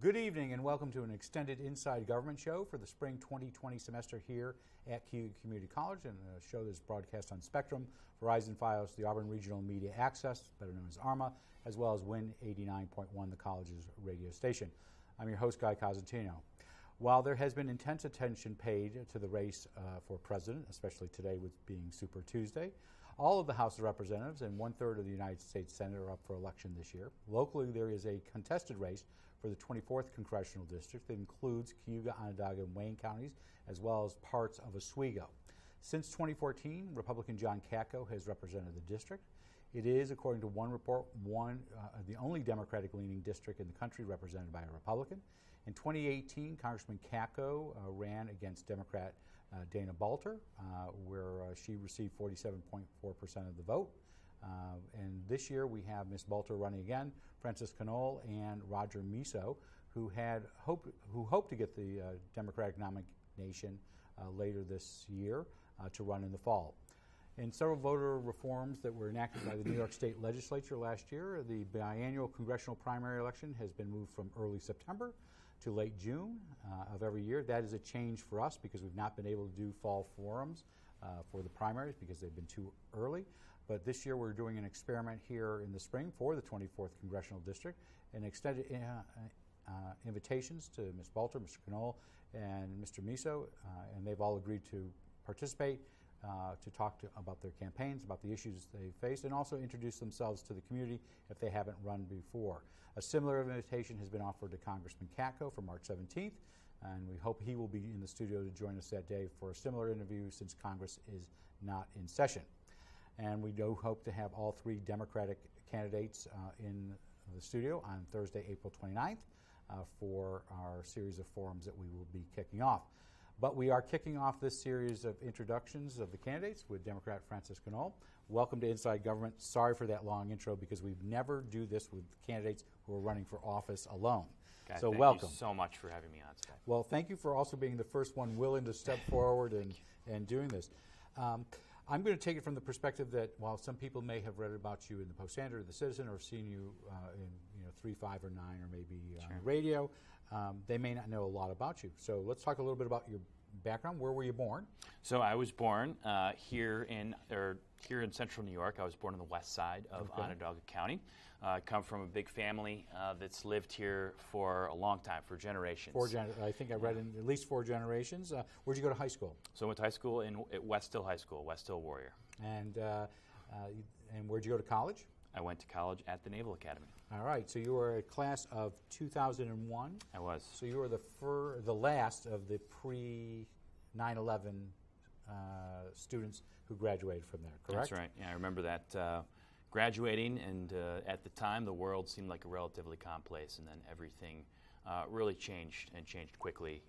Good evening and welcome to an extended Inside Government show for the spring 2020 semester here at Cayuga Community College, and a show that's broadcast on Spectrum, Verizon Fios, the Auburn Regional Media Access, better known as ARMA, as well as WIN 89.1, the college's radio station. I'm your host, Guy Cosentino. While there has been intense attention paid to the race for president, especially today with being Super Tuesday, all of the House of Representatives and 1/3 of the United States Senate are up for election this year. Locally, there is a contested race for the 24th Congressional District that includes Cayuga, Onondaga, and Wayne counties, as well as parts of Oswego. Since 2014, Republican John Katko has represented the district. It is, according to one report, the only Democratic-leaning district in the country represented by a Republican. In 2018, Congressman Katko ran against Democrat Dana Balter, where she received 47.4% of the vote. And this year we have Ms. Balter running again, Francis CONOLE, and Roger Miso, who hope to get the Democratic nomination later this year to run in the fall. In several voter reforms that were enacted by the New York State Legislature last year, the biannual congressional primary election has been moved from early September to late June of every year. That is a change for us because we've not been able to do fall forums for the primaries because they've been too early. But this year we're doing an experiment here in the spring for the 24th Congressional District and extended invitations to Ms. Balter, Mr. CONOLE, and Mr. Miso, and they've all agreed to participate to talk about their campaigns, about the issues they face, and also introduce themselves to the community if they haven't run before. A similar invitation has been offered to Congressman Katko for March 17th, and we hope he will be in the studio to join us that day for a similar interview since Congress is not in session. And we do hope to have all three Democratic candidates in the studio on Thursday, April 29th for our series of forums that we will be kicking off. But we are kicking off this series of introductions of the candidates with Democrat Francis CONOLE. Welcome to Inside Government. Sorry for that long intro because we never do this with candidates who are running for office alone. God, so thank welcome. you so much for having me on today. Well, thank you for also being the first one willing to step forward and doing this. I'm going to take it from the perspective that while some people may have read about you in the Post-Standard or the Citizen or seen you in 3, 5, or 9 or maybe on the radio, they may not know a lot about you. So let's talk a little bit about your background. Where were you born? So I was born here in Central New York. I was born on the west side of Onondaga County. I come from a big family that's lived here for a long time, for generations. I think I read in at least 4 generations. Where'd you go to high school? So I went to high school at West Hill High School, West Hill Warrior. And where'd you go to college? I went to college at the Naval Academy. All right, so you were a class of 2001. I was. So you were the last of the pre-9/11 students who graduated from there, correct? That's right. Yeah, I remember that graduating, and at the time the world seemed like a relatively calm place, and then everything really changed, and changed quickly,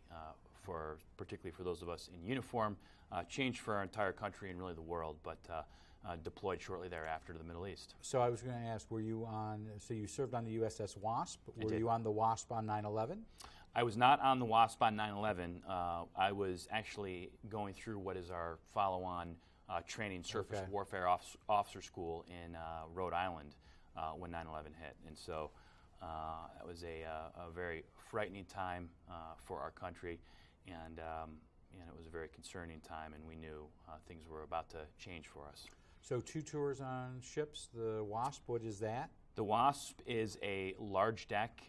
particularly for those of us in uniform, changed for our entire country and really the world, but deployed shortly thereafter to the Middle East. So I was going to ask, were you so you served on the USS Wasp. Were you on the Wasp on 9/11? I was not on the Wasp on 9/11. I was actually going through what is our follow-on training, Surface Warfare Officer School in Rhode Island when 9/11 hit. And so it was a very frightening time for our country, and it was a very concerning time, and we knew things were about to change for us. So 2 tours on ships. The Wasp, what is that? The Wasp is a large deck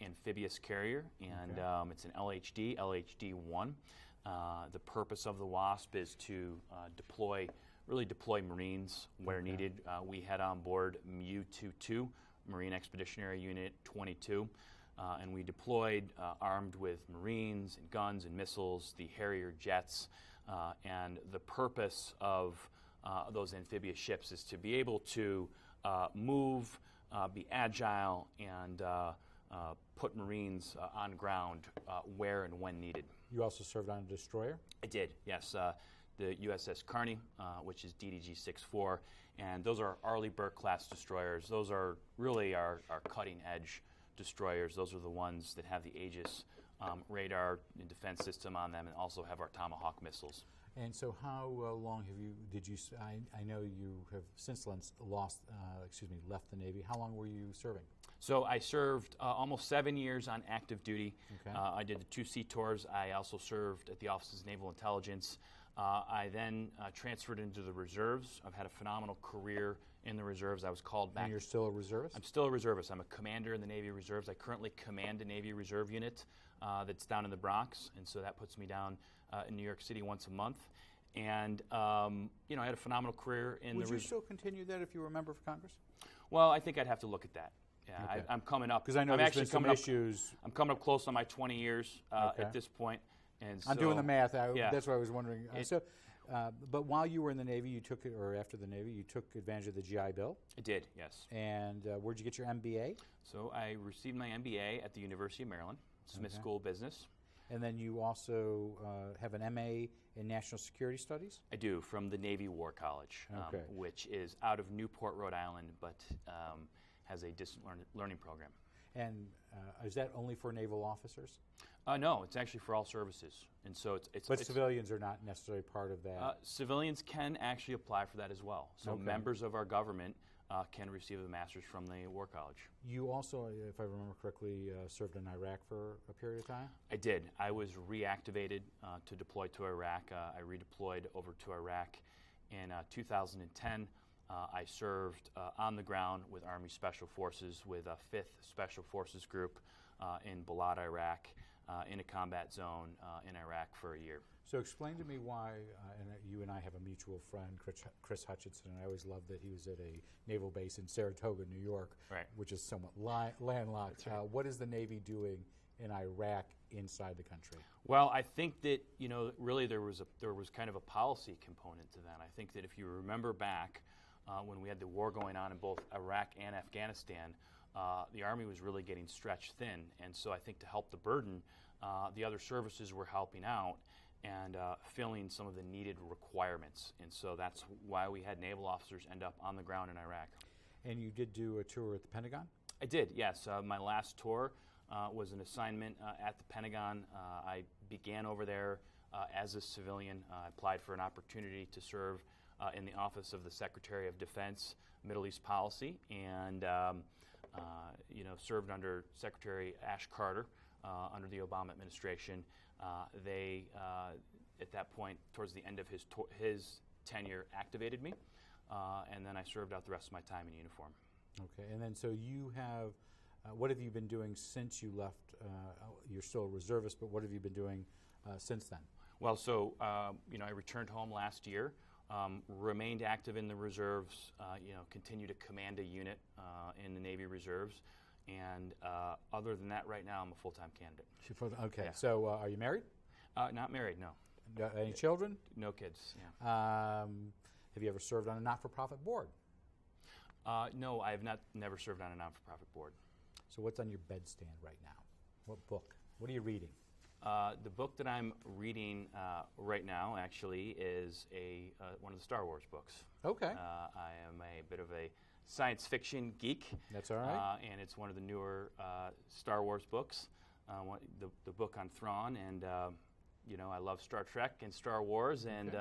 amphibious carrier, and it's an LHD-1. The purpose of the Wasp is to deploy Marines where needed. We had on board MU-22, Marine Expeditionary Unit 22, and we deployed armed with Marines and guns and missiles, the Harrier jets, and the purpose of those amphibious ships is to be able to move, be agile, and put Marines on ground where and when needed. You also served on a destroyer? I did, yes. The USS Kearney, which is DDG-64, and those are Arleigh Burke-class destroyers. Those are really our cutting-edge destroyers. Those are the ones that have the Aegis radar and defense system on them and also have our Tomahawk missiles. And so how long did you, I know you have since left the Navy. How long were you serving? So I served almost 7 years on active duty. Okay. I did the 2 sea tours. I also served at the Office of Naval Intelligence. I then transferred into the reserves. I've had a phenomenal career in the reserves. I was called back. And you're still a reservist? I'm still a reservist. I'm a commander in the Navy Reserves. I currently command a Navy Reserve unit that's down in the Bronx, and so that puts me down in New York City once a month. And I had a phenomenal career in Would you still continue that if you were a member of Congress? Well, I think I'd have to look at that. Yeah, okay. I'm coming up. Because I know there's been some issues. I'm coming up close on my 20 years at this point. And I'm doing the math. Yeah. That's what I was wondering. But while you were in the Navy, or after the Navy, you took advantage of the GI Bill? I did, yes. And where'd you get your MBA? So I received my MBA at the University of Maryland, Smith School of Business. And then you also have an MA in National Security Studies? I do, from the Navy War College, which is out of Newport, Rhode Island, but has a distant learning program. And is that only for naval officers? No, it's actually for all services. And so But civilians are not necessarily part of that? Civilians can actually apply for that as well. So members of our government can receive a master's from the War College. You also, if I remember correctly, served in Iraq for a period of time? I did. I was reactivated to deploy to Iraq. I redeployed over to Iraq in 2010. I served on the ground with Army Special Forces with a 5th Special Forces Group in Balad, Iraq, in a combat zone in Iraq for a year. So explain to me why, and you and I have a mutual friend, Chris Hutchinson, and I always loved that he was at a naval base in Saratoga, New York, which is somewhat landlocked. Right. What is the Navy doing in Iraq inside the country? Well, I think that, really there was kind of a policy component to that. I think that if you remember back when we had the war going on in both Iraq and Afghanistan, the Army was really getting stretched thin. And so I think to help the burden, the other services were helping out and filling some of the needed requirements. And so that's why we had naval officers end up on the ground in Iraq. And you did do a tour at the Pentagon? I did, yes. My last tour was an assignment at the Pentagon. I began over there as a civilian. I applied for an opportunity to serve in the Office of the Secretary of Defense, Middle East Policy, and served under Secretary Ash Carter under the Obama administration. They, at that point, towards the end of his tenure, activated me, and then I served out the rest of my time in uniform. Okay, and then so you have, what have you been doing since you left? You're still a reservist, but what have you been doing since then? Well, so, I returned home last year, remained active in the reserves, continue to command a unit in the Navy Reserves, and other than that, right now, I'm a full-time candidate. Okay, Yeah. So are you married? Not married, no. Any children? No kids, yeah. Have you ever served on a not-for-profit board? No, I have never served on a non-for-profit board. So what's on your bedstand right now? What book? What are you reading? The book that I'm reading right now, actually, is one of the Star Wars books. Okay. I am a bit of a science fiction geek. That's all right. And it's one of the newer Star Wars books, the book on Thrawn, and I love Star Trek and Star Wars, and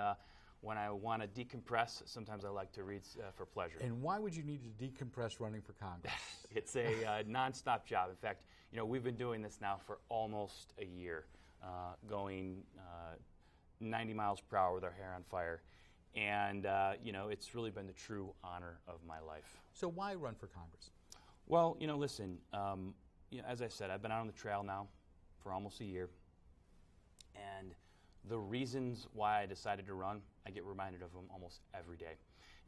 when I want to decompress, sometimes I like to read for pleasure. And why would you need to decompress running for Congress? It's a nonstop job. In fact, we've been doing this now for almost a year, going 90 miles per hour with our hair on fire. And, it's really been the true honor of my life. So why run for Congress? Well, listen, as I said, I've been out on the trail now for almost a year. And the reasons why I decided to run, I get reminded of them almost every day.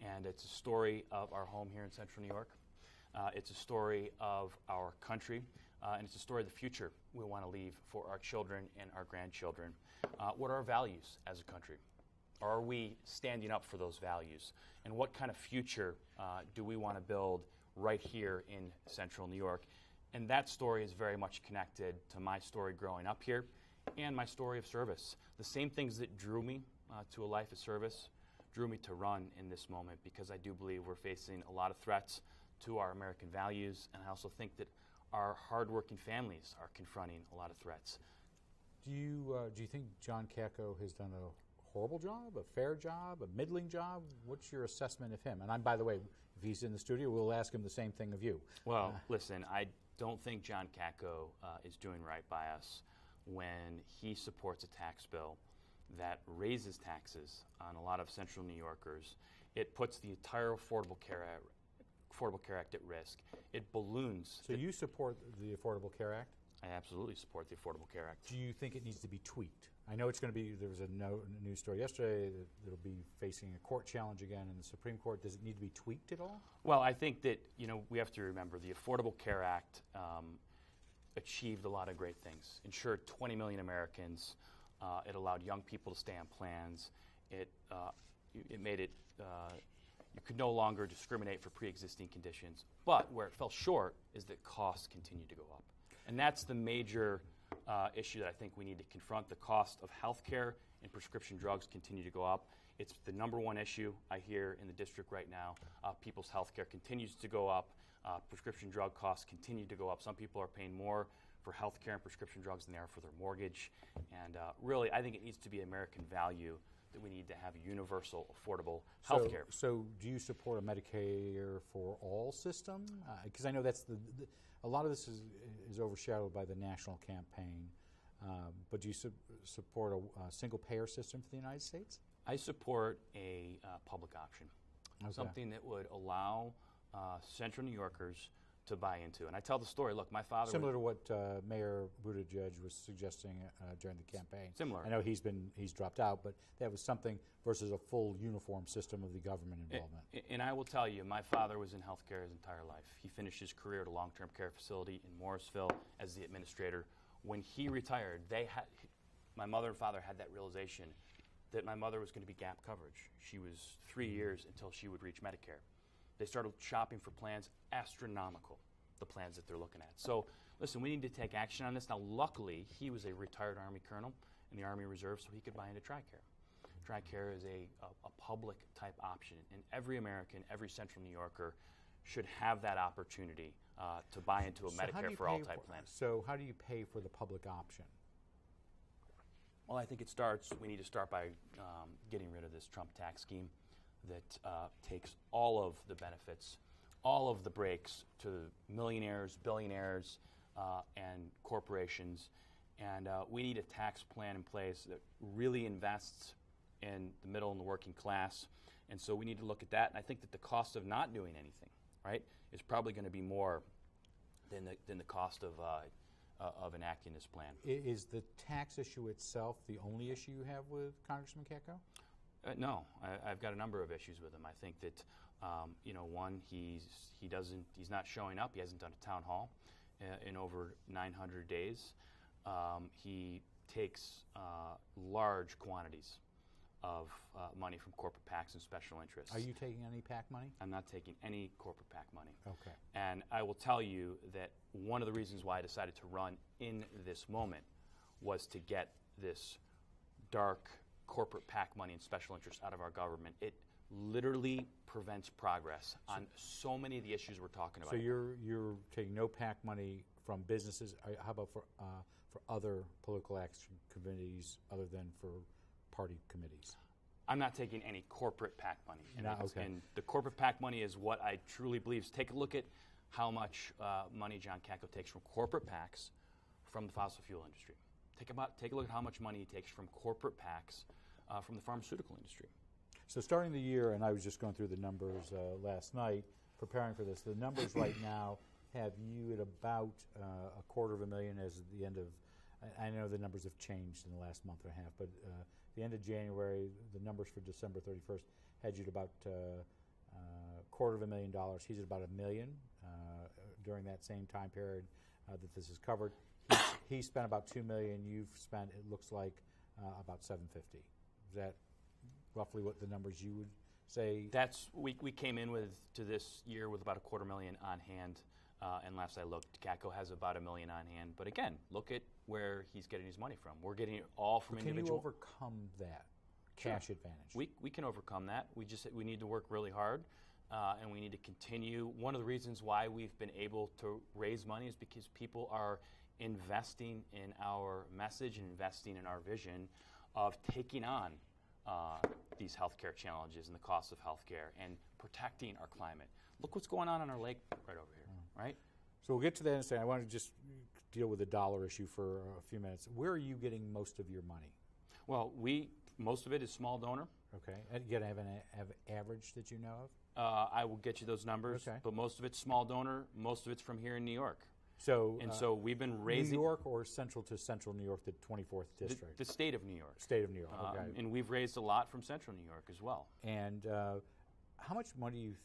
And it's a story of our home here in Central New York. It's a story of our country. And it's a story of the future we want to leave for our children and our grandchildren. What are our values as a country? Are we standing up for those values? And what kind of future do we want to build right here in Central New York? And that story is very much connected to my story growing up here and my story of service. The same things that drew me to a life of service drew me to run in this moment, because I do believe we're facing a lot of threats to our American values, and I also think that our hardworking families are confronting a lot of threats. Do you think John Kakko has done a horrible job, a fair job, a middling job? What's your assessment of him? And by the way, if he's in the studio, we'll ask him the same thing of you. Well, listen, I don't think John Katko is doing right by us when he supports a tax bill that raises taxes on a lot of Central New Yorkers. It puts the entire Affordable Care Act at risk. It balloons. So you support the Affordable Care Act? I absolutely support the Affordable Care Act. Do you think it needs to be tweaked? I know it's going to be, there was a news story yesterday that it'll be facing a court challenge again in the Supreme Court. Does it need to be tweaked at all? Well, I think that, we have to remember the Affordable Care Act achieved a lot of great things. Insured 20 million Americans. It allowed young people to stay on plans. It made it, you could no longer discriminate for pre-existing conditions. But where it fell short is that costs continue to go up. And that's the major issue that I think we need to confront. The cost of health care and prescription drugs continue to go up. It's the number one issue I hear in the district right now. People's health care continues to go up. Prescription drug costs continue to go up. Some people are paying more for health care and prescription drugs than they are for their mortgage. And really, I think it needs to be American value that we need to have universal, affordable health care. So do you support a Medicare for all system? Because I know that's a lot of this is overshadowed by the national campaign. But do you support a single payer system for the United States? I support a public option, something that would allow Central New Yorkers to buy into. And I tell the story, look, my father similar to what Mayor Buttigieg was suggesting during the campaign. Similar. I know he's dropped out, but that was something versus a full uniform system of the government involvement. And I will tell you, my father was in healthcare his entire life. He finished his career at a long-term care facility in Morrisville as the administrator. When he retired, my mother and father had that realization that my mother was going to be gap coverage. She was 3 years until she would reach Medicare. They started shopping for plans, astronomical, the plans that they're looking at. So, listen, we need to take action on this. Now, luckily, he was a retired Army colonel in the Army Reserve, so he could buy into TRICARE. TRICARE is a public-type option, and every American, every Central New Yorker should have that opportunity to buy into a Medicare for all type plan. So how do you pay for the public option? Well, I think we need to start by getting rid of this Trump tax scheme that takes all of the benefits, all of the breaks to millionaires, billionaires, and corporations. And we need a tax plan in place that really invests in the middle and the working class. And so we need to look at that. And I think that the cost of not doing anything, right, is probably going to be more than the cost of enacting this plan. Is the tax issue itself the only issue you have with Congressman Katko? No, I've got a number of issues with him. I think that, one, he's not showing up. He hasn't done a town hall in over 900 days. He takes large quantities of money from corporate PACs and special interests. Are you taking any PAC money? I'm not taking any corporate PAC money. Okay. And I will tell you that one of the reasons why I decided to run in this moment was to get this dark corporate PAC money and special interests out of our government. It literally prevents progress on so many of the issues we're talking about. So you're taking no PAC money from businesses. How about for other political action committees other than for party committees? I'm not taking any corporate PAC money. And, okay. And the corporate PAC money is what I truly believe. Take a look at how much money John Katko takes from corporate PACs from the fossil fuel industry. Take a look at how much money he takes from corporate PACs from the pharmaceutical industry. So starting the year, and I was just going through the numbers last night, preparing for this, the numbers right now have you at about $250,000 as the end of, I know the numbers have changed in the last month and a half, but the end of January, the numbers for December 31st had you at about $250,000. He's at about $1 million during that same time period that this is covered. He spent about $2 million. You've spent, it looks like, about $750,000. Is that roughly what the numbers you would say? We came in to this year with about $250,000 on hand, and last I looked, Katko has about $1 million on hand. But again, look at where he's getting his money from. We're getting it all from individual. Can you overcome that cash advantage? We can overcome that. We need to work really hard, and we need to continue. One of the reasons why we've been able to raise money is because people are investing in our message and investing in our vision of taking on these healthcare challenges and the cost of healthcare and protecting our climate. Look what's going on our lake right over here, right? So we'll get to that in a second. I want to just deal with the dollar issue for a few minutes. Where are you getting most of your money? Well, most of it is small donor. Okay. And you have an average that you know of? I will get you those numbers, Okay. but most of it's small donor. Most of it's from here in New York. So, So we've been raising... New York or central to central New York, the 24th district? The state of New York. State of New York, okay. And we've raised a lot from central New York as well. And how much money do you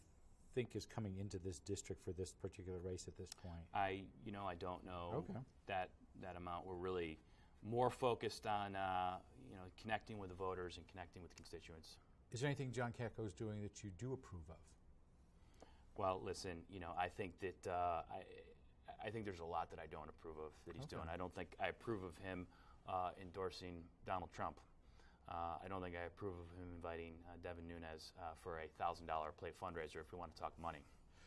think is coming into this district for this particular race at this point? I don't know that amount. We're really more focused on connecting with the voters and connecting with constituents. Is there anything John Katko is doing that you do approve of? Well, listen, I think that I think there's a lot that I don't approve of that he's doing. I don't think I approve of him endorsing Donald Trump. I don't think I approve of him inviting Devin Nunes for a $1,000 plate fundraiser if we want to talk money.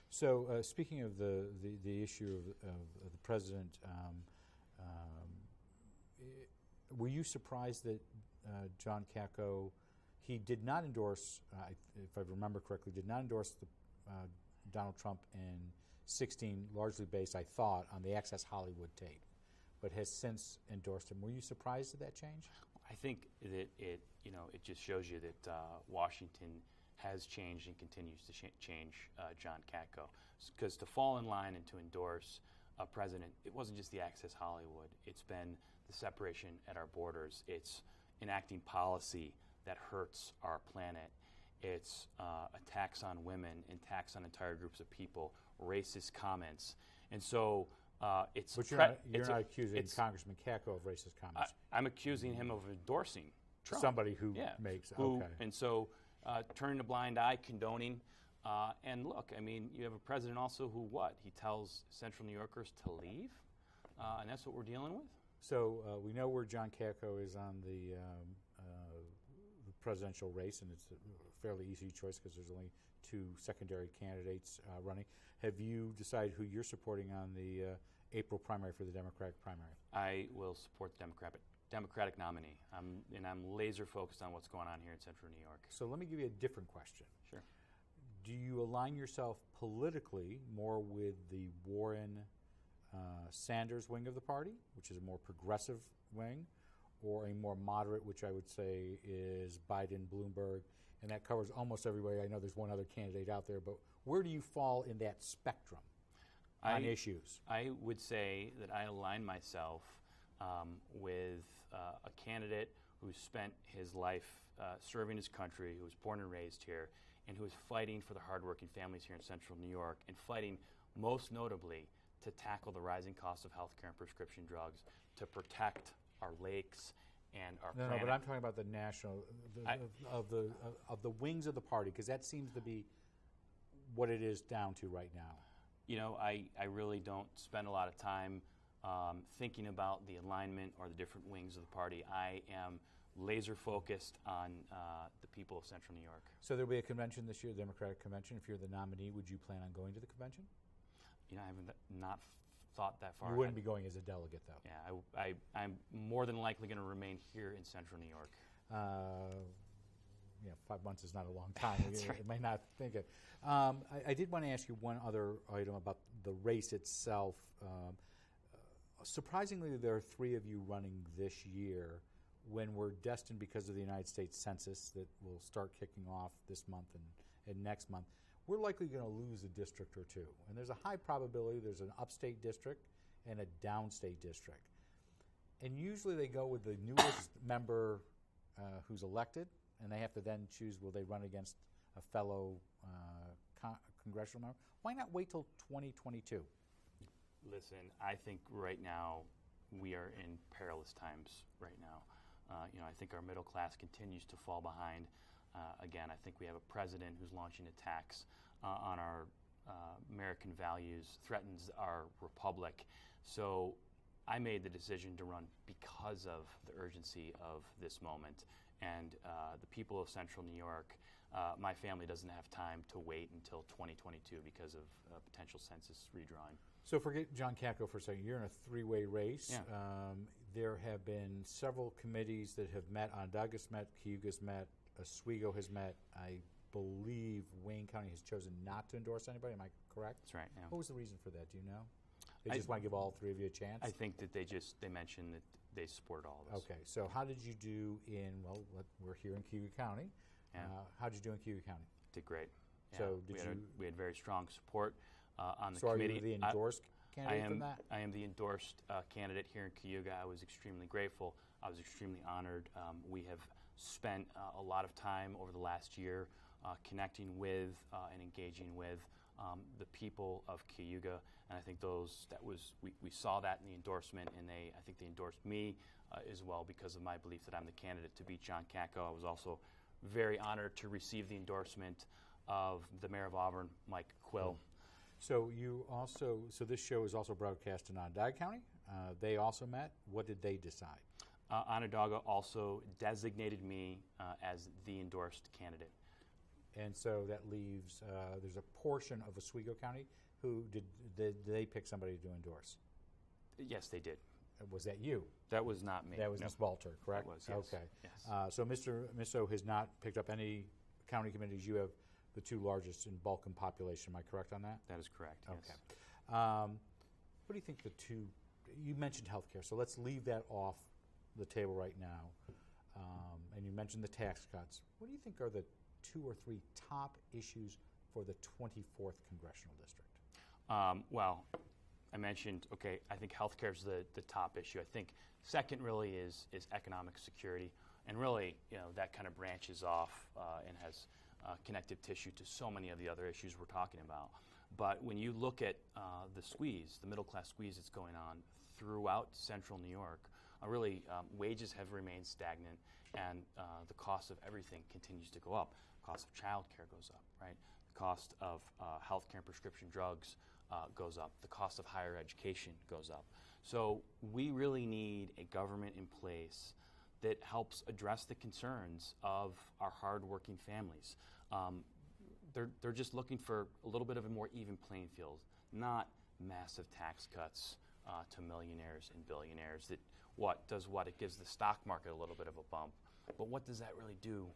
So speaking of the issue of the president, were you surprised that John Katko, he did not endorse, if I remember correctly, did not endorse Donald Trump in 2016, largely based, I thought, on the Access Hollywood tape, but has since endorsed him. Were you surprised at that change? I think that it just shows you that Washington has changed and continues to change John Katko. Because to fall in line and to endorse a president, it wasn't just the Access Hollywood. It's been the separation at our borders. It's enacting policy that hurts our planet. It's attacks on women, attacks on entire groups of people, racist comments. And so it's... But you're not accusing Congressman Katko of racist comments. I'm accusing him of endorsing Trump. Somebody who makes... Okay. And so turning a blind eye, condoning. And look, I mean, you have a president also who he tells Central New Yorkers to leave, and that's what we're dealing with. So we know where John Katko is on the presidential race, and it's a fairly easy choice because there's only two secondary candidates running. Have you decided who you're supporting on the April primary for the Democratic primary? I will support the Democratic nominee. I'm laser focused on what's going on here in Central New York. So let me give you a different question. Sure. Do you align yourself politically more with the Warren-Sanders wing of the party, which is a more progressive wing, or a more moderate, which I would say is Biden-Bloomberg, and that covers almost everybody? I know there's one other candidate out there, but where do you fall in that spectrum on issues? I would say that I align myself with a candidate who's spent his life serving his country, who was born and raised here, and who is fighting for the hardworking families here in Central New York, and fighting most notably to tackle the rising cost of healthcare and prescription drugs, to protect our lakes and our planet. No, but I'm talking about the national, of the wings of the party, because that seems to be what it is down to right now. I really don't spend a lot of time thinking about the alignment or the different wings of the party. I am laser focused on the people of Central New York. So there'll be a convention this year, the Democratic convention. If you're the nominee, would you plan on going to the convention? I haven't not thought that far. You wouldn't be going as a delegate, though. Yeah, I'm more than likely going to remain here in Central New York. 5 months is not a long time. That's right. You may not think it. I did want to ask you one other item about the race itself. Surprisingly, there are three of you running this year when we're destined, because of the United States Census that will start kicking off this month and next month, we're likely going to lose a district or two. And there's a high probability there's an upstate district and a downstate district. And usually they go with the newest member who's elected, and they have to then choose, will they run against a fellow congressional member? Why not wait till 2022? Listen, I think right now we are in perilous times right now. I think our middle class continues to fall behind. Again, I think we have a president who's launching attacks on our American values, threatens our republic. So I made the decision to run because of the urgency of this moment. And the people of Central New York, my family doesn't have time to wait until 2022 because of potential census redrawing. So forget John Katko for a second. You're in a three-way race. Yeah. There have been several committees that have met. Onondagas met, Cayugas met, Oswego has met. I believe Wayne County has chosen not to endorse anybody. Am I correct? That's right. Yeah. What was the reason for that? Do you know? They just want to give all three of you a chance? I think that they mentioned that they supported all of us. Okay, so how did you do in, we're here in Cayuga County. Yeah. How did you do in Cayuga County? Did great. Yeah. So we had very strong support on the so committee. So are you the endorsed candidate from that? I am the endorsed candidate here in Cayuga. I was extremely grateful. I was extremely honored. We have spent a lot of time over the last year connecting with and engaging with the people of Cayuga, and I think we saw that in the endorsement, and I think they endorsed me as well because of my belief that I'm the candidate to beat John Katko. I was also very honored to receive the endorsement of the Mayor of Auburn, Mike Quill. So so this show is also broadcast in Onondaga County. They also met. What did they decide? Onondaga also designated me as the endorsed candidate. And so that leaves, there's a portion of Oswego County who did they pick somebody to endorse? Yes, they did. Was that you? That was not me. That was Ms. Balter, correct? That was, yes. Okay. Yes. So Mr. Misso has not picked up any county committees. You have the two largest in bulk and population. Am I correct on that? That is correct, yes. Okay. What do you think you mentioned healthcare, so let's leave that off the table right now. And you mentioned the tax cuts. What do you think are the 2 or 3 top issues for the 24th Congressional District? Well, I mentioned, I think healthcare is the top issue. I think second really is economic security. And really, that kind of branches off and has connective tissue to so many of the other issues we're talking about. But when you look at the middle class squeeze that's going on throughout central New York, really wages have remained stagnant, and the cost of everything continues to go up. The cost of child care goes up, right? The cost of health care and prescription drugs goes up. The cost of higher education goes up. So we really need a government in place that helps address the concerns of our hardworking families. They're just looking for a little bit of a more even playing field, not massive tax cuts to millionaires and billionaires. It gives the stock market a little bit of a bump, but what does that really do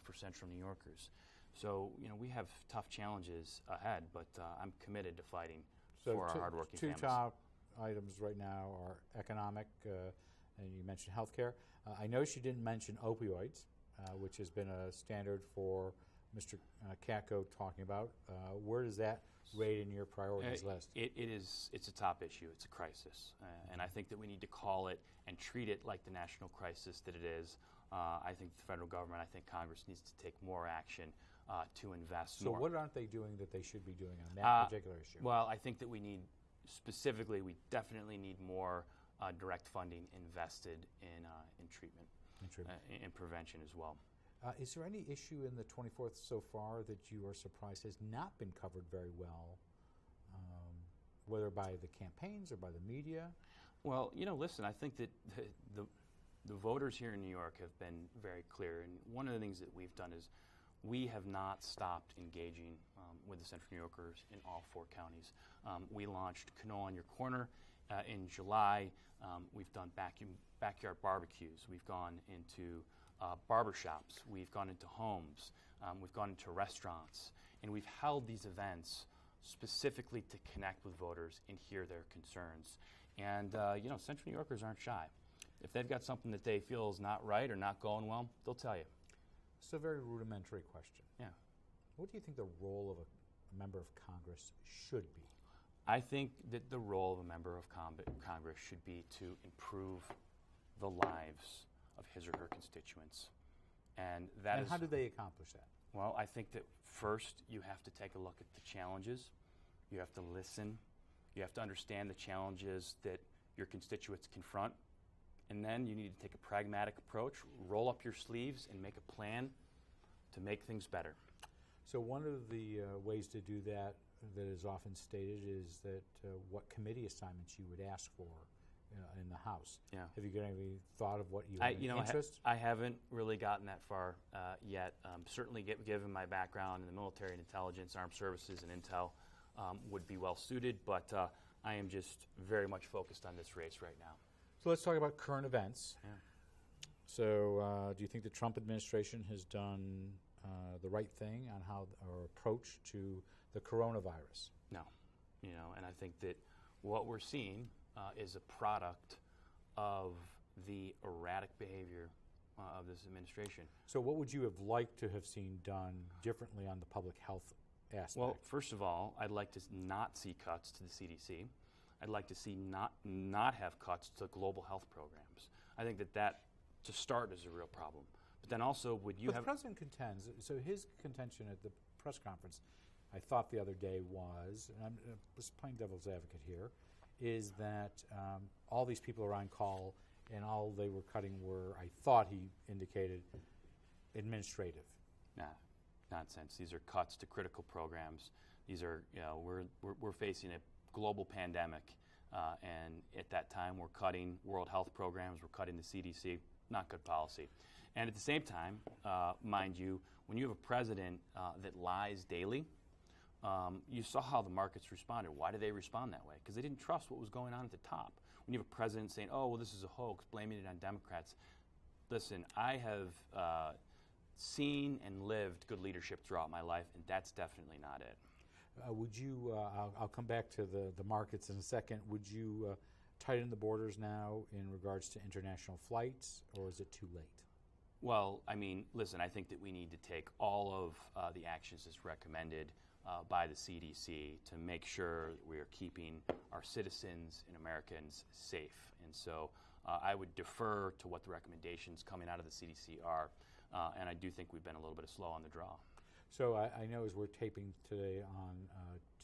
for Central New Yorkers? So we have tough challenges ahead, but I'm committed to fighting for our hardworking families. Two top items right now are economic, and you mentioned healthcare. I noticed you didn't mention opioids, which has been a standard for Mr. Katko talking about. Where does that rate in your priorities list? It's a top issue. It's a crisis. And I think that we need to call it and treat it like the national crisis that it is. I think the federal government, I think Congress needs to take more action to invest more. So what aren't they doing that they should be doing on that particular issue? Well, I think that we definitely need more direct funding invested in treatment, in prevention as well. Is there any issue in the 24th so far that you are surprised has not been covered very well, whether by the campaigns or by the media? Well, listen, I think that the voters here in New York have been very clear, and one of the things that we've done is we have not stopped engaging with the Central New Yorkers in all 4 counties. We launched CONOLE on Your Corner in July. We've done backyard barbecues. We've gone into barbershops. We've gone into homes. We've gone into restaurants. And we've held these events specifically to connect with voters and hear their concerns. And, Central New Yorkers aren't shy. If they've got something that they feel is not right or not going well, they'll tell you. It's a very rudimentary question. Yeah. What do you think the role of a member of Congress should be? I think that the role of a member of Congress should be to improve the lives of his or her constituents. And how do they accomplish that? Well, I think that first you have to take a look at the challenges. You have to listen. You have to understand the challenges that your constituents confront. And then you need to take a pragmatic approach, roll up your sleeves, and make a plan to make things better. So one of the ways to do that is often stated is that what committee assignments you would ask for in the House. Yeah. Have you got any thought of what you have interest? I haven't really gotten that far yet. Certainly, given my background in the military and intelligence, armed services, and intel, would be well suited. But I am just very much focused on this race right now. So let's talk about current events. Yeah. So do you think the Trump administration has done the right thing on how our approach to the coronavirus? No. And I think that what we're seeing is a product of the erratic behavior of this administration. So what would you have liked to have seen done differently on the public health aspect? Well, first of all, I'd like to not see cuts to the CDC. I'd like to see not have cuts to global health programs. I think that to start is a real problem. But then also, would you but have... the president contends, so his contention at the press conference, I thought the other day was, and I'm just playing devil's advocate here, is that all these people are on call and all they were cutting were, I thought he indicated, administrative. Nah, nonsense. These are cuts to critical programs. These are, we're facing a global pandemic, and at that time we're cutting World Health programs, we're cutting the CDC. Not good policy. And at the same time, mind you, when you have a president that lies daily, you saw how the markets responded. Why did they respond that way? Because they didn't trust what was going on at the top. When you have a president saying, oh, well, this is a hoax, blaming it on Democrats. Listen, I have seen and lived good leadership throughout my life, and that's definitely not it. Would you, I'll come back to the markets in a second, would you tighten the borders now in regards to international flights, or is it too late? Well, I mean, listen, I think that we need to take all of the actions as recommended by the CDC to make sure that we are keeping our citizens and Americans safe. And so I would defer to what the recommendations coming out of the CDC are, and I do think we've been a little bit slow on the draw. So I know as we're taping today on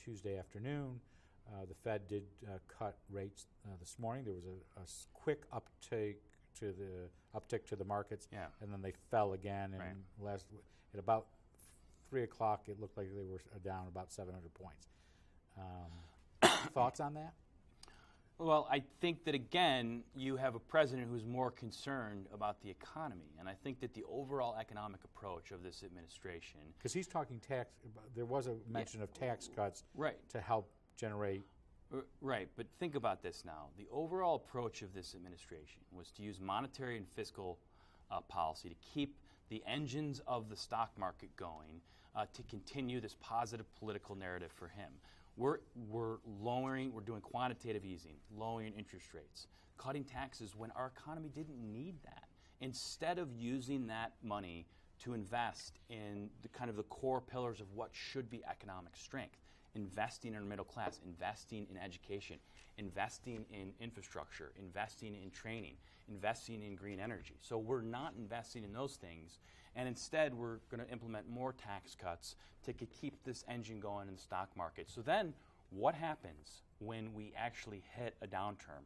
Tuesday afternoon, the Fed did cut rates this morning. There was a quick uptick to the markets, yeah, and then they fell again. And right. At about 3 o'clock, it looked like they were down about 700 points. Thoughts on that? Well, I think that, again, you have a president who's more concerned about the economy. And I think that the overall economic approach of this administration... Because he's talking tax... There was a mention of tax cuts right. to help generate... Right, but think about this now. The overall approach of this administration was to use monetary and fiscal policy to keep the engines of the stock market going, to continue this positive political narrative for him. We're doing quantitative easing, lowering interest rates, cutting taxes when our economy didn't need that. Instead of using that money to invest in the core pillars of what should be economic strength, investing in our middle class, investing in education, investing in infrastructure, investing in training, investing in green energy. So we're not investing in those things, and instead we're going to implement more tax cuts to keep this engine going in the stock market. So then what happens when we actually hit a downturn?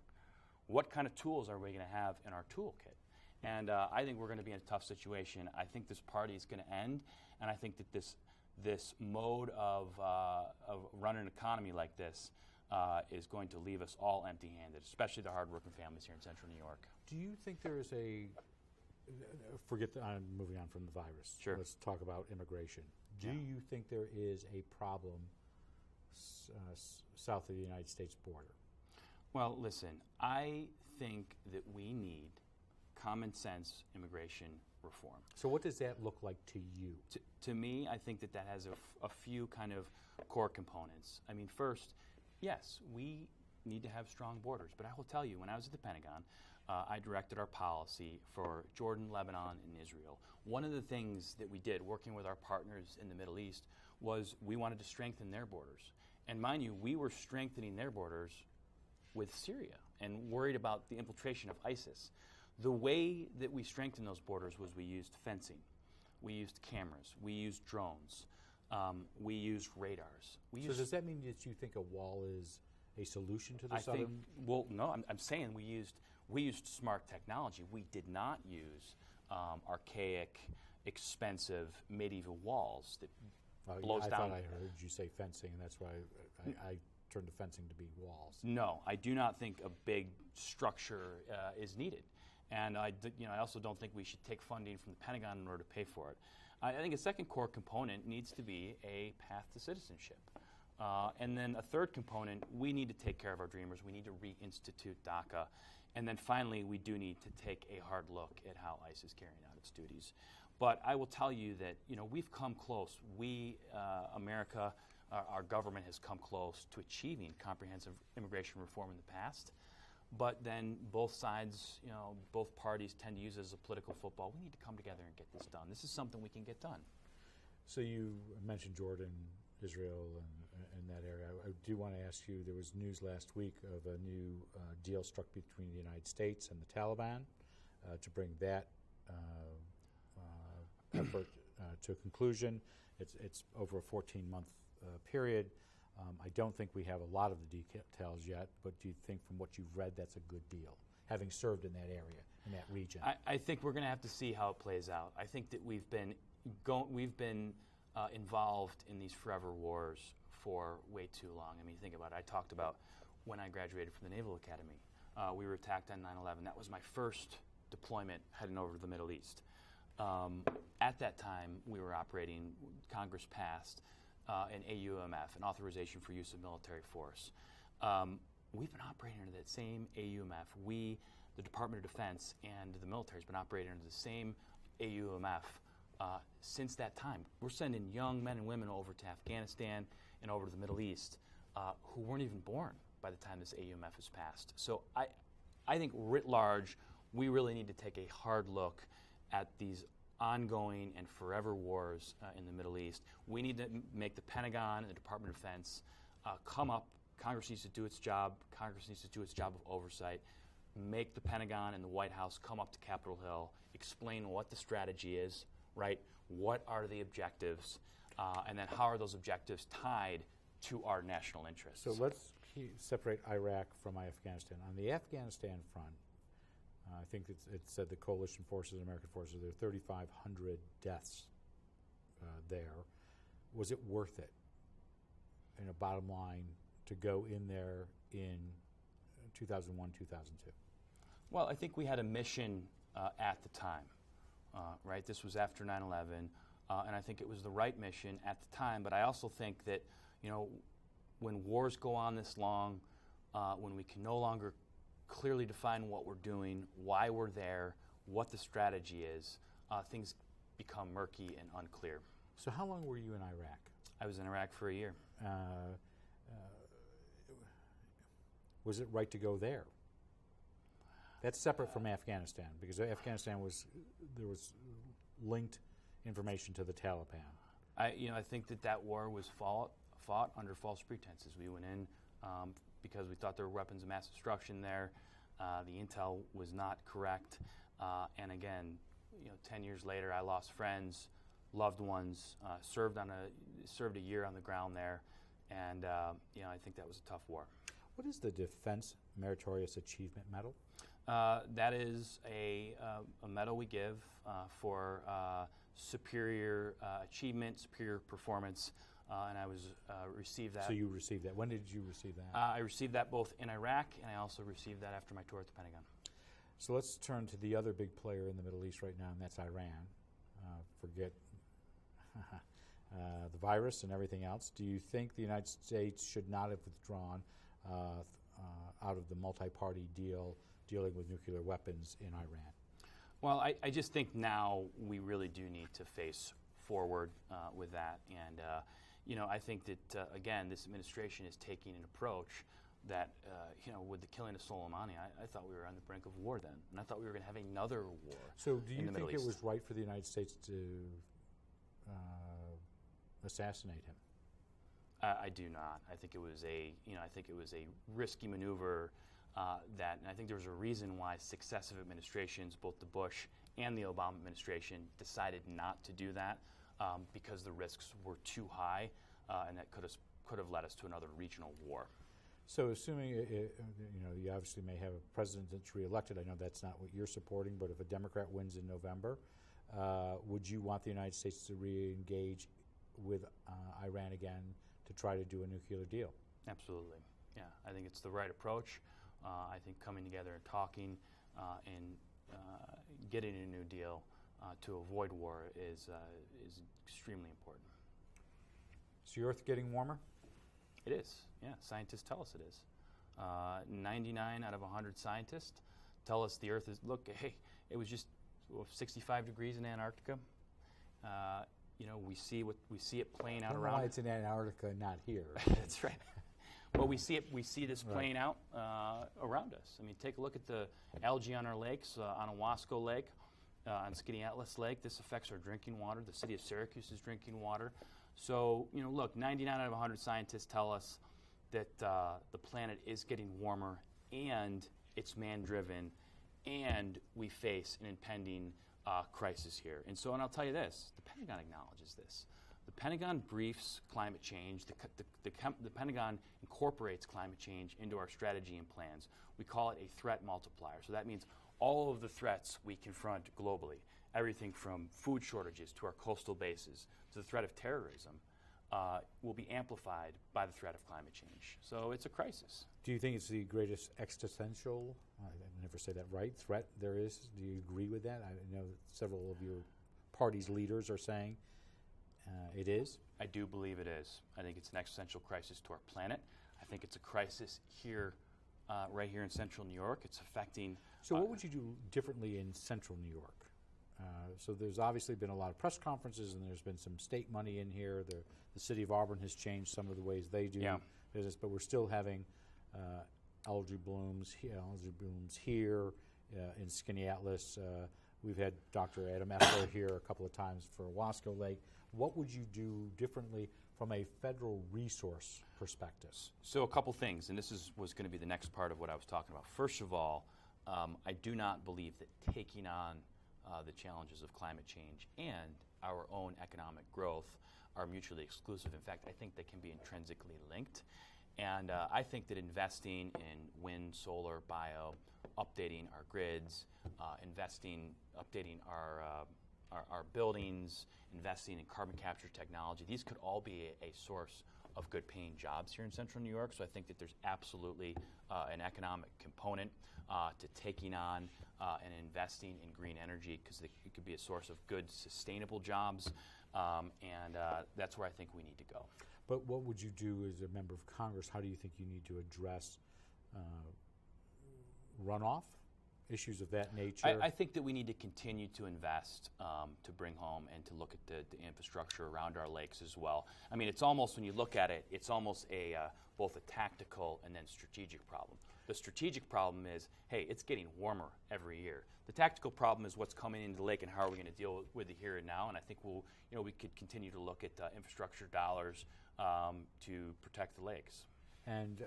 What kind of tools are we going to have in our toolkit? And I think we're going to be in a tough situation. I think this party is going to end, and I think that this mode of running an economy like this is going to leave us all empty-handed, especially the hardworking families here in Central New York. Do you think there is I'm moving on from the virus. Sure. Let's talk about immigration. Do you think there is a problem south of the United States border? Well, listen, I think that we need common sense immigration reform. So what does that look like to you? To me, I think that has a few kind of core components. I mean, first, yes, we need to have strong borders. But I will tell you, when I was at the Pentagon, I directed our policy for Jordan, Lebanon, and Israel. One of the things that we did, working with our partners in the Middle East, was we wanted to strengthen their borders. And mind you, we were strengthening their borders with Syria and worried about the infiltration of ISIS. The way that we strengthened those borders was we used fencing, we used cameras, we used drones, we used radars. So does that mean that you think a wall is a solution to the southern? No, I'm saying we used smart technology. We did not use archaic, expensive medieval walls that blows down. I thought I heard you say fencing, and that's why I turned the fencing to be walls. No, I do not think a big structure is needed. And I also don't think we should take funding from the Pentagon in order to pay for it. I think a second core component needs to be a path to citizenship. And then a third component, we need to take care of our dreamers. We need to reinstitute DACA. And then finally, we do need to take a hard look at how ICE is carrying out its duties. But I will tell you that we've come close. We, America, our government has come close to achieving comprehensive immigration reform in the past. But then both sides, both parties tend to use it as a political football. We need to come together and get this done. This is something we can get done. So you mentioned Jordan, Israel, and that area. I do want to ask you, there was news last week of a new deal struck between the United States and the Taliban to bring that effort to a conclusion. It's over a 14-month period. I don't think we have a lot of the details yet, but do you think from what you've read that's a good deal, having served in that area, in that region? I think we're going to have to see how it plays out. I think that we've been involved in these forever wars for way too long. I mean, think about it. I talked about when I graduated from the Naval Academy. We were attacked on 9/11. That was my first deployment heading over to the Middle East. At that time, we were operating, Congress passed an AUMF, an authorization for use of military force. We've been operating under that same AUMF. We, the Department of Defense, and the military has been operating under the same AUMF since that time. We're sending young men and women over to Afghanistan and over to the Middle East who weren't even born by the time this AUMF is passed. So I think writ large, we really need to take a hard look at these ongoing and forever wars in the Middle East. We need to make the Pentagon and the Department of Defense come up. Congress needs to do its job. Congress needs to do its job of oversight. Make the Pentagon and the White House come up to Capitol Hill, explain what the strategy is, right? What are the objectives? And then how are those objectives tied to our national interests? So let's separate Iraq from Afghanistan. On the Afghanistan front, I think it said the coalition forces and American forces, there are 3,500 deaths there. Was it worth it, in a bottom line, to go in there in 2001, 2002? Well, I think we had a mission at the time, right? This was after 9/11, and I think it was the right mission at the time. But I also think that, when wars go on this long, when we can no longer clearly define what we're doing, why we're there, what the strategy is, things become murky and unclear. So how long were you in Iraq? I was in Iraq for a year. Was it right to go there? That's separate from Afghanistan, because Afghanistan there was linked information to the Taliban. I think that war was fought under false pretenses. We went in because we thought there were weapons of mass destruction there. The intel was not correct, and again, 10 years later, I lost friends, loved ones, served a year on the ground there, and I think that was a tough war. What is the Defense Meritorious Achievement Medal? That is a medal we give for superior achievement, superior performance, and I received that. So you received that. When did you receive that? I received that both in Iraq, and I also received that after my tour at the Pentagon. So let's turn to the other big player in the Middle East right now, and that's Iran. Forget the virus and everything else. Do you think the United States should not have withdrawn out of the multi-party deal dealing with nuclear weapons in Iran? Well, I just think now we really do need to face forward with that. And, I think that, again, this administration is taking an approach that, with the killing of Soleimani, I thought we were on the brink of war then. And I thought we were going to have another war. So do you in the think Middle it was East. right for the United States to assassinate him? I do not. I think it was a risky maneuver and I think there was a reason why successive administrations, both the Bush and the Obama administration, decided not to do that because the risks were too high, and that could have led us to another regional war. So assuming, you obviously may have a president that's reelected. I know that's not what you're supporting, but if a Democrat wins in November, would you want the United States to re-engage with Iran again to try to do a nuclear deal? Absolutely. Yeah, I think it's the right approach. I think coming together and talking and getting a new deal to avoid war is extremely important. Is the Earth getting warmer? It is. Yeah, scientists tell us it is. 99 out of 100 scientists tell us the Earth is, look, hey, it was just 65 degrees in Antarctica. We see it playing out I don't know around. why it's in Antarctica, not here. That's right. Well, we see this playing out around us. I mean, take a look at the algae on our lakes, on Owasco Lake, on Skaneateles Lake. This affects our drinking water. The city of Syracuse's drinking water. So, look, 99 out of 100 scientists tell us that the planet is getting warmer, and it's man-driven, and we face an impending crisis here. And I'll tell you this, the Pentagon acknowledges this. The Pentagon briefs climate change. The Pentagon incorporates climate change into our strategy and plans. We call it a threat multiplier. So that means all of the threats we confront globally, everything from food shortages to our coastal bases to the threat of terrorism, will be amplified by the threat of climate change. So it's a crisis. Do you think it's the greatest existential, I never say that right, threat there is? Do you agree with that? I know that several of your party's leaders are saying it is. I do believe it is. I think it's an existential crisis to our planet. I think it's a crisis here, right here in central New York. It's affecting... So what would you do differently in central New York? So there's obviously been a lot of press conferences, and there's been some state money in here. The city of Auburn has changed some of the ways they do business, but we're still having algae blooms here in Skaneateles. We've had Dr. Adam Effler here a couple of times for Owasco Lake. What would you do differently from a federal resource perspective? So a couple things, and this was going to be the next part of what I was talking about. First of all, I do not believe that taking on the challenges of climate change and our own economic growth are mutually exclusive. In fact, I think they can be intrinsically linked. And I think that investing in wind, solar, bio, updating our grids, updating our buildings, investing in carbon capture technology, these could all be a source of good paying jobs here in central New York. So I think that there's absolutely an economic component to taking on and investing in green energy, because it could be a source of good sustainable jobs, and that's where I think we need to go. But what would you do as a member of Congress? How do you think you need to address runoff, issues of that nature? I think that we need to continue to invest to bring home and to look at the infrastructure around our lakes as well. I mean, it's almost, when you look at it, it's almost both a tactical and then strategic problem. The strategic problem is, hey, it's getting warmer every year. The tactical problem is what's coming into the lake and how are we going to deal with it here and now. And I think we could continue to look at infrastructure dollars to protect the lakes. And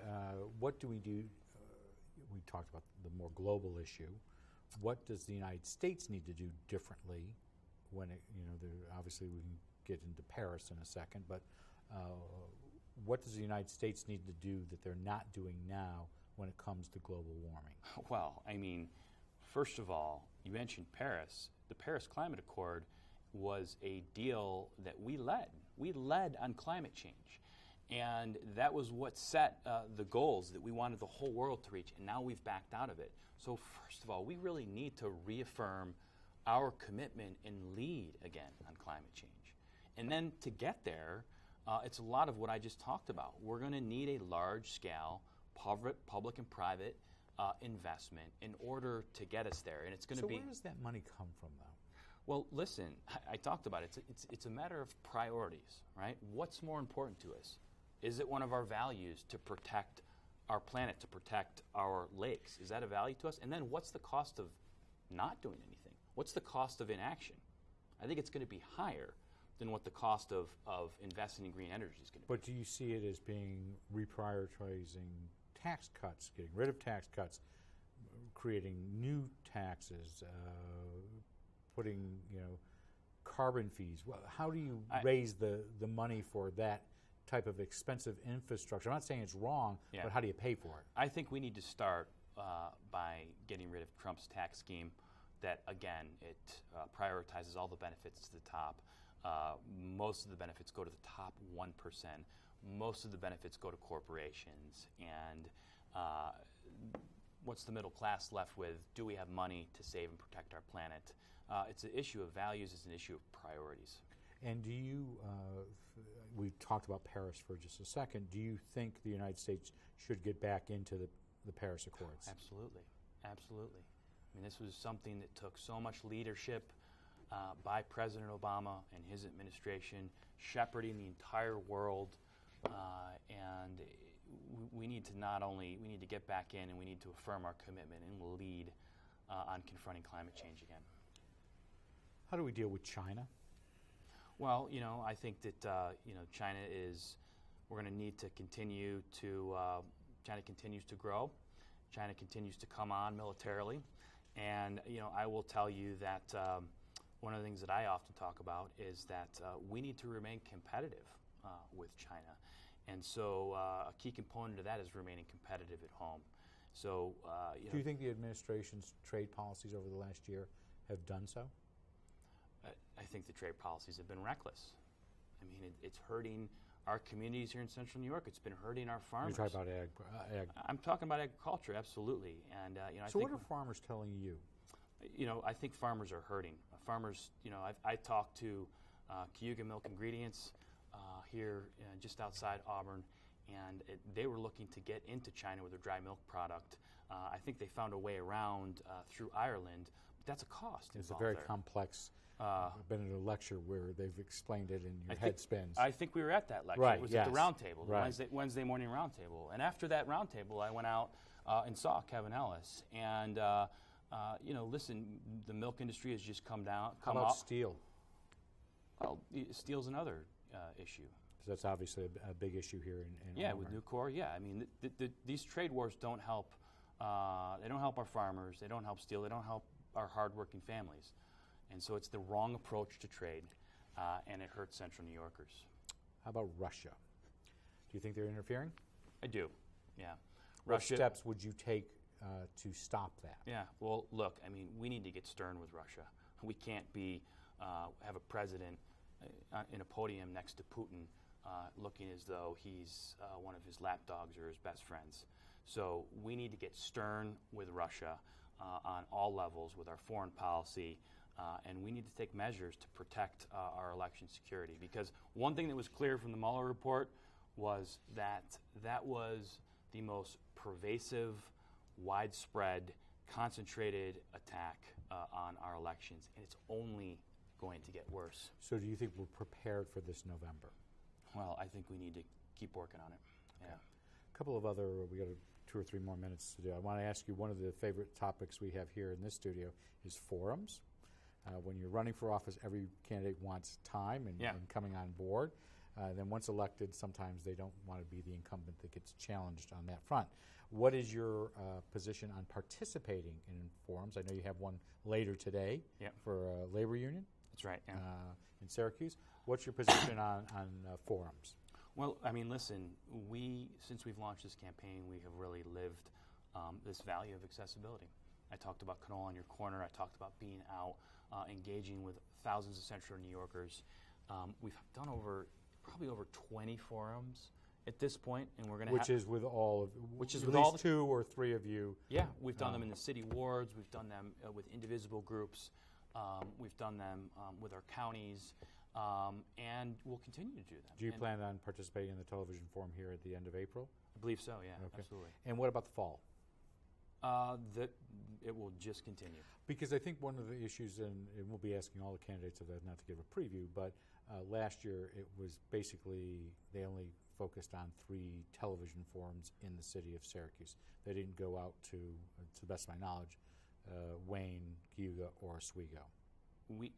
what do we do? We talked about the more global issue. What does the United States need to do differently when obviously we can get into Paris in a second, but what does the United States need to do that they're not doing now when it comes to global warming? Well, I mean, first of all, you mentioned Paris. The Paris Climate Accord was a deal that we led. We led on climate change. And that was what set the goals that we wanted the whole world to reach, and now we've backed out of it. So first of all, we really need to reaffirm our commitment and lead again on climate change. And then to get there, it's a lot of what I just talked about. We're going to need a large-scale public and private investment in order to get us there. And it's going to be... So where does that money come from, though? Well, listen, I talked about it. It's a matter of priorities, right? What's more important to us? Is it one of our values to protect our planet, to protect our lakes? Is that a value to us? And then what's the cost of not doing anything? What's the cost of inaction? I think it's going to be higher than what the cost of investing in green energy is going to be. But do you see it as being reprioritizing tax cuts, getting rid of tax cuts, creating new taxes, putting carbon fees? Well, how do you raise the money for that type of expensive infrastructure? I'm not saying it's wrong, but how do you pay for it? I think we need to start by getting rid of Trump's tax scheme that, again, it prioritizes all the benefits to the top. Most of the benefits go to the top 1%. Most of the benefits go to corporations. And what's the middle class left with? Do we have money to save and protect our planet? It's an issue of values. It's an issue of priorities. And do you, we talked about Paris for just a second, do you think the United States should get back into the Paris Accords? Absolutely. Absolutely. I mean, this was something that took so much leadership by President Obama and his administration, shepherding the entire world, and we need to get back in, and we need to affirm our commitment and lead on confronting climate change again. How do we deal with China? Well, I think that China we're going to need to continue to. China continues to grow. China continues to come on militarily, and I will tell you that one of the things that I often talk about is that we need to remain competitive with China, and so a key component of that is remaining competitive at home. So, do you think the administration's trade policies over the last year have done so? I think the trade policies have been reckless. I mean, it's hurting our communities here in Central New York. It's been hurting our farmers. You're talking about ag. I'm talking about agriculture, absolutely. And so, what are farmers telling you? I think farmers are hurting. Farmers, I talked to Cayuga Milk Ingredients here just outside Auburn, and they were looking to get into China with their dry milk product. I think they found a way around through Ireland, but that's a cost. It's a very complex. I've been at a lecture where they've explained it, and your head spins. I think we were at that lecture. Right, it was yes. at the round table, right. the Wednesday morning round table. And after that round table, I went out and saw Kevin Ellis. And, listen, the milk industry has just come down. How about steel? Well, steel's another issue. So that's obviously a big issue here in Yeah, Auburn. with Nucor, yeah. I mean, these trade wars don't help. They don't help our farmers. They don't help steel. They don't help our hardworking families. And so it's the wrong approach to trade, and it hurts Central New Yorkers. How about Russia? Do you think they're interfering? I do, yeah. What steps would you take to stop that? Yeah, well, look, I mean, we need to get stern with Russia. We can't have a president in a podium next to Putin looking as though he's one of his lapdogs or his best friends. So we need to get stern with Russia on all levels with our foreign policy. And we need to take measures to protect our election security. Because one thing that was clear from the Mueller report was that was the most pervasive, widespread, concentrated attack on our elections. And it's only going to get worse. So do you think we're prepared for this November? Well, I think we need to keep working on it. Okay. A couple of other, we got 2 or 3 more minutes to do. I want to ask you, one of the favorite topics we have here in this studio is forums. When you're running for office, every candidate wants time and coming on board. Then once elected, sometimes they don't want to be the incumbent that gets challenged on that front. What is your position on participating in forums? I know you have one later today for a labor union. That's right. Yeah. In Syracuse. What's your position on forums? Well, I mean, listen, since we've launched this campaign, we have really lived this value of accessibility. I talked about CONOLE on your corner. I talked about being out, engaging with thousands of Central New Yorkers. We've done probably over 20 forums at this point, and we're going to. Which is with all of. Which is at with least all 2 or 3 of you. Yeah, we've done them in the city wards. We've done them with indivisible groups. We've done them with our counties, and we'll continue to do them. Do you plan on participating in the television forum here at the end of April? I believe so. Yeah, okay. Absolutely. And what about the fall? It will just continue. Because I think one of the issues, and we'll be asking all the candidates of that, not to give a preview, but last year it was basically they only focused on 3 television forums in the city of Syracuse. They didn't go out to the best of my knowledge, Wayne, Cayuga, or Oswego.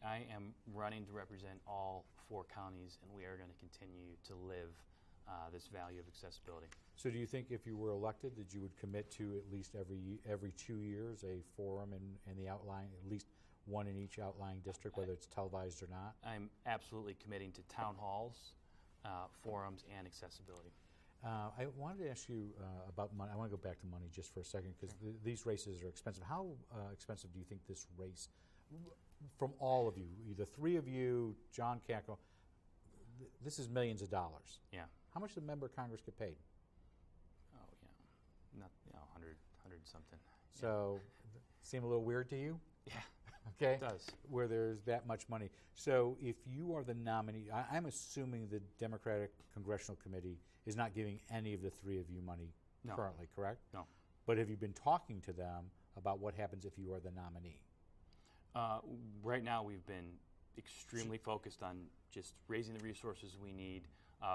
I am running to represent all 4 counties, and we are going to continue to live this value of accessibility. So do you think if you were elected that you would commit to at least every 2 years a forum in the outlying, at least one in each outlying district, whether it's televised or not? I'm absolutely committing to town halls, forums, and accessibility. I wanted to ask you about money. I want to go back to money just for a second because these races are expensive. How expensive do you think this race, from all of you, the 3 of you, John Cackle, this is millions of dollars. Yeah. How much does a member of Congress get paid? Oh, yeah. Not, 100 something. So, seem a little weird to you? Yeah. Okay. It does. Where there's that much money. So, if you are the nominee, I'm assuming the Democratic Congressional Committee is not giving any of the 3 of you money currently, correct? No. But have you been talking to them about what happens if you are the nominee? Right now, we've been extremely focused on just raising the resources we need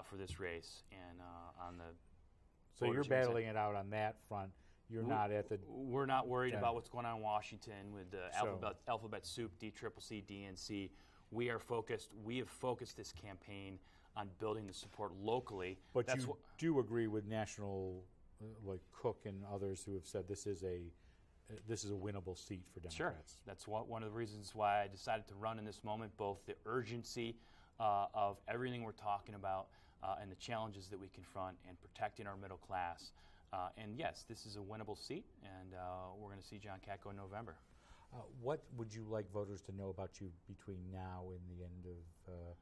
for this race, and on the. So you're battling it out on that front. You're not at the. We're not worried about what's going on in Washington with the alphabet soup, DCCC, DNC. We are focused. We have focused this campaign on building the support locally. But you do agree with national, like Cook and others who have said this is a winnable seat for Democrats. Sure. That's one of the reasons why I decided to run in this moment, both the urgency of everything we're talking about and the challenges that we confront and protecting our middle class. And yes, this is a winnable seat, and we're going to see John Katko in November. What would you like voters to know about you between now and the end of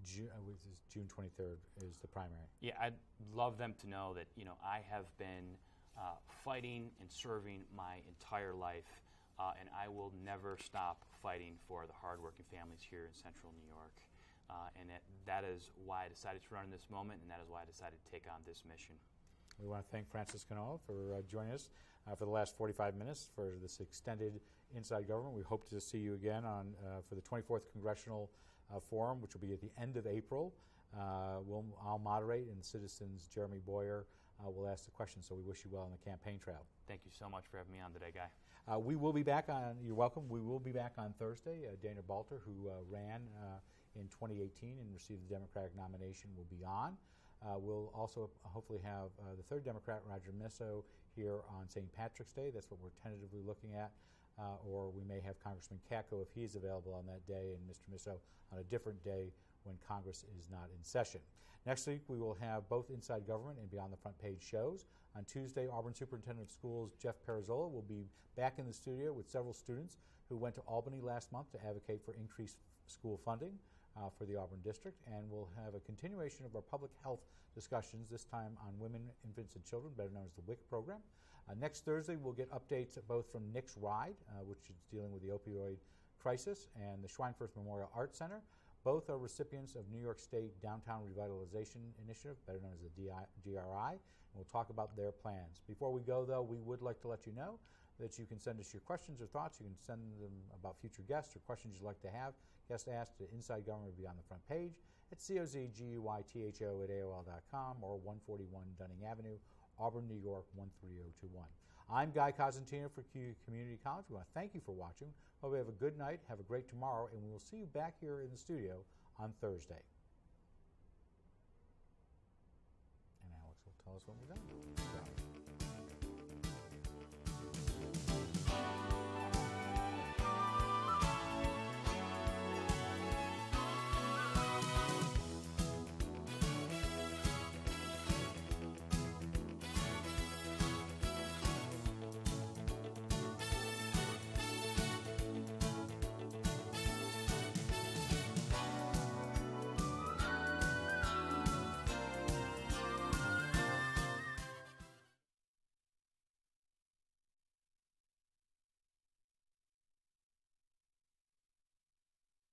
June 23rd is the primary? Yeah, I'd love them to know that I have been fighting and serving my entire life, and I will never stop fighting for the hardworking families here in Central New York. And that is why I decided to run in this moment, and that is why I decided to take on this mission. We want to thank Francis CONOLE for joining us for the last 45 minutes for this extended Inside Government. We hope to see you again for the 24th Congressional Forum, which will be at the end of April. I'll moderate, and citizens Jeremy Boyer will ask the questions, so we wish you well on the campaign trail. Thank you so much for having me on today, Guy. We will be back you're welcome. We will be back on Thursday. Dana Balter, who ran in 2018 and received the Democratic nomination, will be on. We'll also hopefully have the third Democrat, Roger Misso, here on St. Patrick's Day. That's what we're tentatively looking at. Or we may have Congressman Katko if he's available on that day, and Mr. Misso on a different day when Congress is not in session. Next week, we will have both Inside Government and Beyond the Front Page shows. On Tuesday, Auburn Superintendent of Schools Jeff Perazzola will be back in the studio with several students who went to Albany last month to advocate for increased school funding for the Auburn District. And we'll have a continuation of our public health discussions, this time on women, infants, and children, better known as the WIC program. Next Thursday, we'll get updates both from Nick's Ride, which is dealing with the opioid crisis, and the Schweinfurth Memorial Arts Center. Both are recipients of New York State Downtown Revitalization Initiative, better known as the DRI, and we'll talk about their plans. Before we go, though, we would like to let you know that you can send us your questions or thoughts. You can send them about future guests or questions you'd like to have guests asked to Inside Government Beyond the Front Page at COZGUYTHO@AOL.com or 141 Dunning Avenue, Auburn, New York, 13021. I'm Guy Cosentino for Community College. We want to thank you for watching. Hope you have a good night, have a great tomorrow, and we will see you back here in the studio on Thursday. And Alex will tell us when we're done.